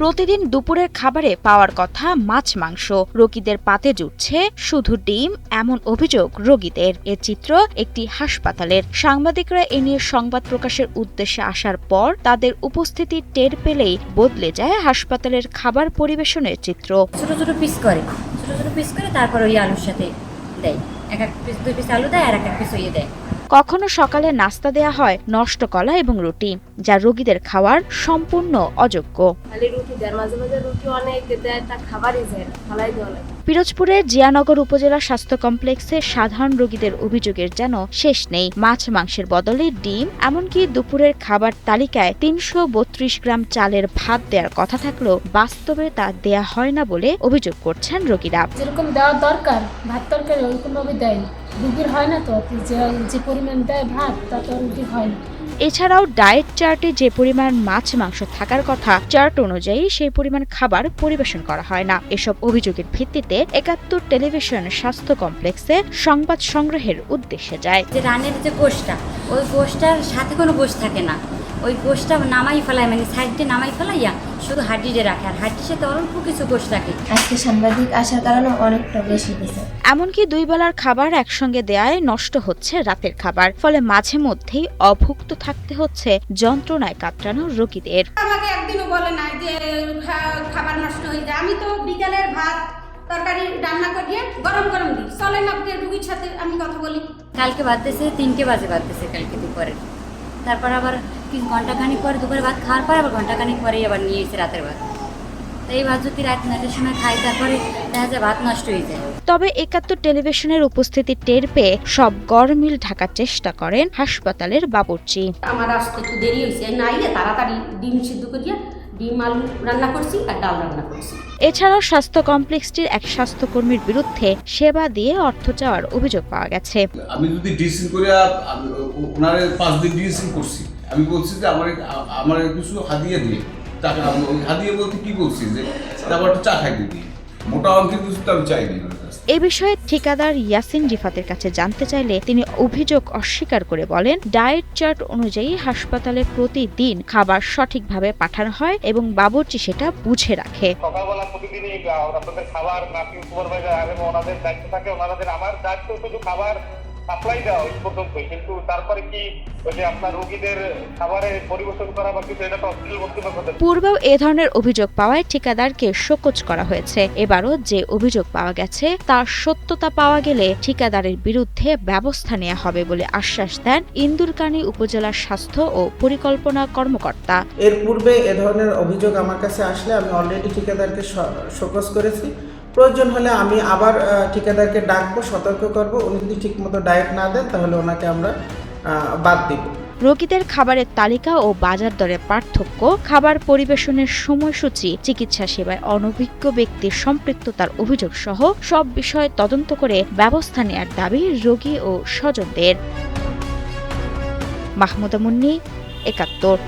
প্রতিদিন দুপুরের খাবারে পাওয়ার কথা মাছ মাংস, রোগীদের পাতে জুটছে শুধু ডিম, এমন অভিযোগ রোগীদের। এ চিত্র একটি হাসপাতালের। সাংবাদিকরা এ নিয়ে সংবাদ প্রকাশের উদ্দেশ্যে আসার পর তাদের উপস্থিতি টের পেলেই বদলে যায় হাসপাতালের খাবার পরিবেশনের চিত্র। ছোট ছোট পিস করে তারপর ওই আলুর সাথে দেয়, এক পিস 2 পিস আলু দেয় আর এক পিস ওই দেয়। কখনো সকালে নাস্তা দেয়া হয় নষ্ট কলা এবং রুটি, যা রোগীদের খাওয়ার সম্পূর্ণ অযোগ্য। পিরোজপুরের জিয়ানগর উপজেলা স্বাস্থ্য কমপ্লেক্সে সাধারণ রোগীদের অভিযোগের যেন শেষ নেই। মাছ মাংসের বদলে ডিম, এমনকি দুপুরের খাবার তালিকায় 332 গ্রাম চালের ভাত দেওয়ার কথা থাকলেও বাস্তবে তা দেয়া হয় না বলে অভিযোগ করছেন রোগীরা। যেরকম দেওয়ার দরকার ভাত তরকারি ওইরকম ভাবে দেয়, রুগীর হয় না তো, যে পরিমাণ দেয় ভাত তাতে রুগীর হয় না। এছাড়াও ডায়েট চার্টে যে পরিমাণ মাছ মাংস থাকার কথা, চার্ট অনুযায়ী সেই পরিমাণ খাবার পরিবেশন করা হয় না। এসব অভিযোগের ভিত্তিতে 71 টেলিভিশন স্বাস্থ্য কমপ্লেক্সে সংবাদ সংগ্রহের উদ্দেশ্যে যায়। যে রানের যে গোশটা, ওই গোশটার সাথে কোনো গোশ থাকে না, ওই গোশটা নামাই ফেলায়, মানে সাইডে নামাই ফেলাইয়া শুধু হাড্ডিতে রাখে, আর হাড্ডির সাথে অল্প কিছু গোশ রাখে। আজকে সাংবাদিক আসার কারণে অনেকটা বেশি দিয়েছে। এমনকি 2 বেলার খাবার একসঙ্গে দেয়ায় নষ্ট হচ্ছে রাতের খাবার, ফলে মাঝে মধ্যেই অভুক্ত থাকতে হচ্ছে যন্ত্রণায় কাতরানো রোগীদের। আমাকে একদিনও বলে না যে খাবার নষ্ট হয়ে যায়। আমি তো বিকালের ভাত তরকারি রান্না করিয়ে গরম গরম দিই। চলেন আপনি রুগীর সাথে আমি কথা বলি। কালকে বাজতেছে 3টে বাজে কালকে দুপুরে, তারপর আবার ঘন্টাখানিক পরে দুপুরে ভাত খাওয়ার পর আবার ঘন্টাখানিক পরেই আবার নিয়ে এসে রাতের ভাত। এই ভাত যদি রাত 9টার সময় খাই, তারপরে দেখা যায় ভাত নষ্ট হয়ে যায়। তবে 71 টেলিভিশনের উপস্থিতি টের পেয়ে সব গরমিল ঢাকার চেষ্টা করেন হাসপাতালের বাবুর্চি। আমার আসতে একটু দেরি হয়েছে, না আইলে তাড়াতাড়ি ডিম সিদ্ধ করিয়া ডিম আলু রান্না করছি আর ডাল রান্না করছি। এছাড়াও স্বাস্থ্য কমপ্লেক্সটির এক স্বাস্থ্যকর্মীর বিরুদ্ধে সেবা দিয়ে অর্থ চাওয়ার অভিযোগ পাওয়া গেছে। আমি যদি ডিসিং করে ওনারে 5 দিন ডিসিং করছি, আমি বলছি যে আমার কিছু হাদিয়া দিয়ে টাকা, হাদিয়া বলতে কি বলছি যে তারপর একটা চা খাই দিই, মোটা অঙ্কের কিছু তো আমি চাইনি। এ বিষয়ে ঠিকাদার ইয়াসিন রিফাতের কাছে জানতে চাইলে তিনি অভিযোগ অস্বীকার করে বলেন, ডায়েট চার্ট অনুযায়ী হাসপাতালে প্রতিদিন খাবার সঠিকভাবে পাঠানো হয় এবং বাবুর্চি সেটা বুঝে রাখে। সকালবেলা প্রতিদিনই আপনাদের খাবার নার্সিং সুপারভাইজার এবং ওনাদের দায়িত্ব থাকে, ওনাদের আমার দায়িত্ব শুধু খাবার সাপ্লাই দেওয়া ওই পর্যন্ত, কিন্তু তারপরে কি ওই যে আপনার রোগীদের খাবারে পরিবেশন করা বা কিছু, এটা তো অশ্লীল বক্তব্য হতে। পূর্বেও এ ধরনের অভিযোগ পাওয়ায় ঠিকাদারকে শোকজ করা হয়েছে। এবারও যে অভিযোগ পাওয়া গেছে তার সত্যতা পাওয়া গেলে ঠিকাদারের বিরুদ্ধে ব্যবস্থা নেওয়া হবে বলে আশ্বাস দেন ইন্দুরকানী উপজেলার স্বাস্থ্য ও পরিকল্পনা কর্মকর্তা। এর পূর্বে এ ধরনের অভিযোগ আমার কাছে আসলে আমি অলরেডি ঠিকাদারকে শোকজ করেছি। প্রয়োজন হলে আমি আবার ঠিকাদারকে ডাকবো, সতর্ক করব। উনি যদি ঠিকমতো ডায়েট না দেন তাহলে ওনাকে আমরা বাদ দিব। রোগীদের খাবারের তালিকা ও বাজার দরের পার্থক্য, খাবার পরিবেশনের সময়সূচি, চিকিৎসা সেবায় অনভিজ্ঞ ব্যক্তির সম্পৃক্ততার অভিযোগ সহ সব বিষয় তদন্ত করে ব্যবস্থা নেয়ার দাবি রোগী ও স্বজনদের। মাহমুদা মুন্নি, 71।